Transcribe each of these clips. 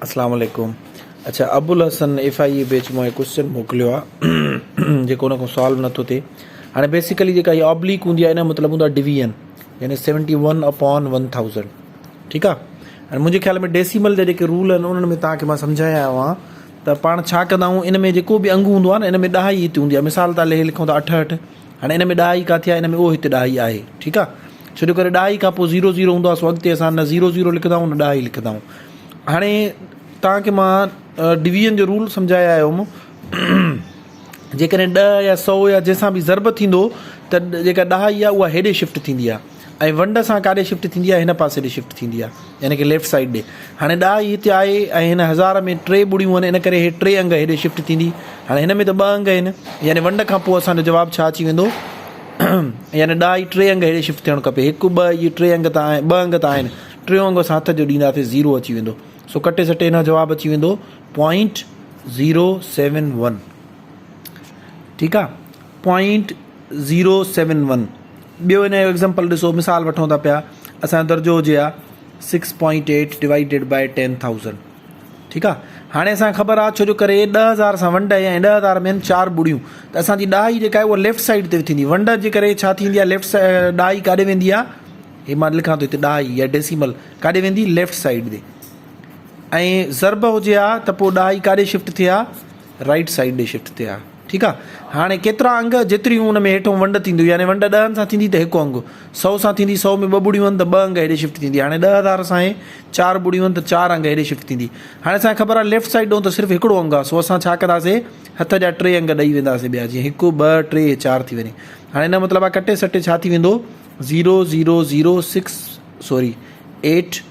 अस्सलाम वालेकुम। अच्छा, अबुल हसन FIE बैच में क्वेश्चन मोकिलियो आहे जेको उन खां सॉल्व नथो थिए। हाणे बेसिकली जेका इहा ऑब्लिक हूंदी आहे इन जो मतिलबु हूंदो आहे डिवीजन, यानी 71/1000। ठीकु आहे। हाणे मुंहिंजे ख़्याल में डेसिमल जा जेके रूल आहिनि उन्हनि में तव्हांखे मां सम्झाया आयो आहियां त पाण छा कंदा आहियूं। इन में जेको बि अंग हूंदो आहे न, इन में ॾहाई हिते हूंदी आहे। मिसाल तां लिखूं था 68, हाणे इन में ॾहाई किथे आहे, इन में उहो हिते ॾहाई आहे। ठीकु आहे। छो जो करे ॾहाई खां पोइ 0 हूंदो आहे, सो अॻिते असां न 0 लिखंदा आहियूं न ॾहाई लिखंदा आहियूं। हाणे तव्हांखे मां डिवीजन जो रूल सम्झाया आयुमि। जेकॾहिं 10 या 100 या जंहिंसां बि ज़रब थींदो त जेका ॾहाई आहे उहा हेॾे शिफ्ट थींदी आहे, ऐं वंड सां काॾे शिफ्ट थींदी आहे, हिन पासे ॾे शिफ्ट थींदी आहे, यानी कि लेफ्ट साइड ॾे। हाणे ॾहाई हिते आहे ऐं हिन 1000 में 3 ॿुड़ियूं आहिनि, इन करे हे 3 अंग हेॾे शिफ्ट थींदी। हाणे हिन में त 2 अंग आहिनि, यानी वंड खां पोइ असांजो जवाबु छा अची वेंदो, यानी ॾहाई 3 अंग हेॾे शिफ्ट थियणु खपे। 1 2 इहे 3 अंग त आहिनि, 2 अंग त आहिनि, 3 अंग असां हथ जो ॾींदासीं, 0 अची वेंदो। सो कटे सटे हिन जो जवाबु अची वेंदो 0.071। ठीकु आहे, 0.071। ॿियो हिन जो एग्ज़ाम्पल ॾिसो, मिसाल वठूं था पिया, असांजो दर्जो हुजे आहे 6.8 डिवाइडेड बाय 10,000। ठीकु आहे। हाणे असांखे ख़बर आहे, छो जो करे 10,000 सां वंड ऐं 10,000 में 4 ॿुड़ियूं, त असांजी ॾहाई जेका आहे उहा लेफ्ट साइड ते थींदी। वंड जे करे छा थींदी आहे, लेफ्ट साइड। ॾहाई काॾे वेंदी आहे, हे मां लिखां थो हिते, ॾहाई या डेसिमल काॾे वेंदी, लेफ्ट साइड ते। ऐं ज़रब हुजे आहे त पोइ ॾहाई काॾे शिफ्ट थिए आहे, राइट साइड ॾे शिफ्ट थिए आहे। ठीकु आहे। हाणे केतिरा अंग, जेतिरियूं हुन में हेठों वंड थींदियूं, यानी वंड 10 सां थींदी त 1 अंगु, 100 सां थींदी, 100 में 2 ॿुड़ियूं आहिनि त 2 अंग हेॾे शिफ्ट थींदी। हाणे 10,000 सां 4 ॿुड़ियूं आहिनि त 4 अंग हेॾे शिफ्ट थींदी। हाणे असांखे ख़बर आहे लेफ्ट साइड ॾों त सिर्फ़ु हिकिड़ो अंगु आहे, सो असां छा कंदासीं, हथ जा 3 अंग ॾेई वेंदासीं ॿिया, जीअं 1 2 3 4 थी वञे। हाणे हिन मतिलबु आहे कटे सटे छा थी वेंदो, 0.006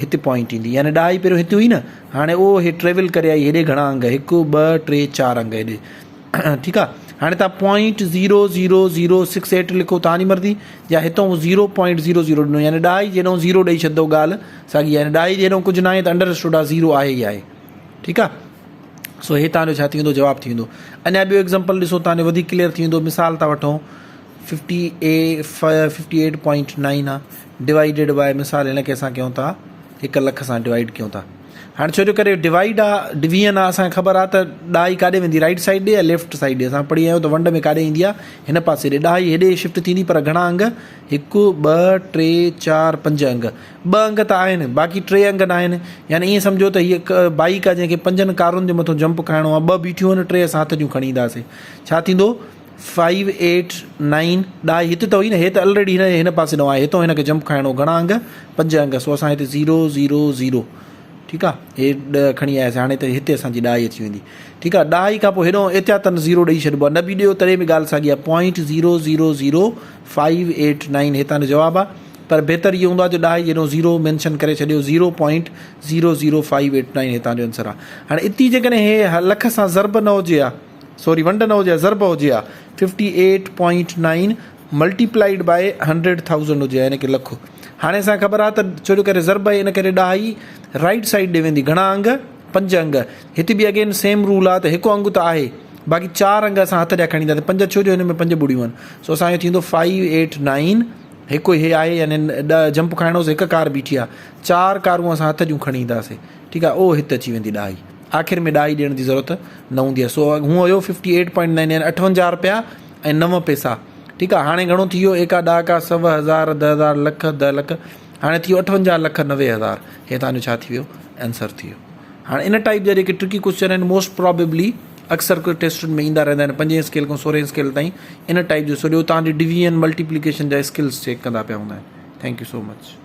हिते पॉइंट ईंदी, यानी ॾहाई पहिरियों हिते हुई न, हाणे उहो हे ट्रेवल करे आई हेॾे घणा अंग, 1 2 3 4 अंग हेॾे। ठीकु आहे। हाणे तव्हां 0.006 लिखो, तव्हांजी मर्ज़ी, या हितां 0.00 ॾिनो, यानी ॾहाई जेॾो 0 ॾेई छॾंदो, ॻाल्हि साॻी, यानी ॾहाई जेॾो कुझु न आहे त अंडरस्टूड आहे 0 आहे ई आहे। ठीकु आहे। सो हे तव्हांजो छा थी वेंदो, जवाबु थी वेंदो। अञा ॿियो एग्ज़ाम्पल ॾिसो, तव्हांजो वधीक क्लियर थी वेंदो। मिसाल था वठूं 58.9 आहे डिवाइडेड बाय, मिसाल हिन खे असां कयूं था 1 लख सां डिवाइड कयूं था। हाणे छो जो करे डिवाइड आहे, डिवीजन आहे, असांखे ख़बर आहे त ॾहाई काॾे वेंदी, राइट साइड ॾे या लेफ्ट साइड ॾे। असां पढ़ी आहियूं त वंड में काॾे ईंदी आहे, हिन पासे ॾे। ॾहाई हेॾे शिफ्ट थींदी, पर घणा अंग, 1 2 3 4 5 अंग। 2 अंग त आहिनि, बाक़ी 3 अंग न आहिनि। यानी ईअं सम्झो त हीअ बाइक आहे जंहिंखे 5 कारुनि जे मथां जंप खाइणो आहे, 2 बीठियूं आहिनि, 3 असां हथ जूं खणी ईंदासीं। छा थींदो, 589। ॾहाई हिते त हुई न, हे त ऑलरेडी हिन पासे न आहे, हितां हिनखे जंप खाइणो, घणा अंग, 5 अंग। सो असां हिते 000। ठीकु आहे, हे 10 खणी आयासीं। हाणे त हिते असांजी ॾहाई अची वेंदी। ठीकु आहे। ॾहाई खां पोइ हेॾो एतिहातन 0 ॾेई छॾिबो आहे, न बि ॾियो तॾहिं बि ॻाल्हि साॻी आहे। 0.00589 हितां जो जवाबु आहे, पर बहितर इहो हूंदो आहे जो ॾहाई जेॾो 0 मैंशन करे छॾियो, 0.00589 हितां जो आंसर आहे। हाणे इती जेकॾहिं हे लख सां ज़रब न हुजे आहे, सॉरी वंड न हुजे आहे, ज़रब हुजे आहे, 58.9 मल्टीप्लाइड बाय 100,000 हुजे, यानी कि लखु। हाणे असांखे ख़बर आहे त छो जो करे ज़रब आहे, इन करे ॾहाई राइट साइड ॾे वेंदी, घणा अंग, 5 अंग। हिते बि अगेन सेम रूल आहे त 1 अंगु त आहे, बाक़ी 4 अंग असां हथ जा खणी ईंदासीं, 5 छो जो हिन में 5 ॿुड़ियूं आहिनि। सो असांजो थींदो 589, हिकु हे आहे, यानी जंप खाइणोसि, 1 कार बीठी आहे, 4 कारूं असां हथ जूं खणी ईंदासीं। ठीकु आहे, उहो हिते अची वेंदी ॾहाई। आख़िर में ॾहाई ॾियण जी ज़रूरत न हूंदी आहे। सो हूअं हुयो 58.9, यानी 58 रुपया ऐं 9 पैसा। ठीकु आहे। हाणे घणो थी वियो, 1 10 का 100 हज़ार 10,000 लख 10 लख, हाणे थी वियो 58,90,000। हे तव्हांजो छा थी वियो, आंसर थी वियो। हाणे इन टाइप जा जेके ट्रिकी क्वेश्चन आहिनि, मोस्ट प्रोबेबली अक्सर कोई टेस्टुनि में ईंदा रहंदा आहिनि, 5 स्केल खां 16 स्केल ताईं। इन टाइप जो सॼो तव्हांजी डिवीजन मल्टीप्लिकेशन जा स्किल्स चेक कंदा पिया हूंदा आहिनि। Thank you so much.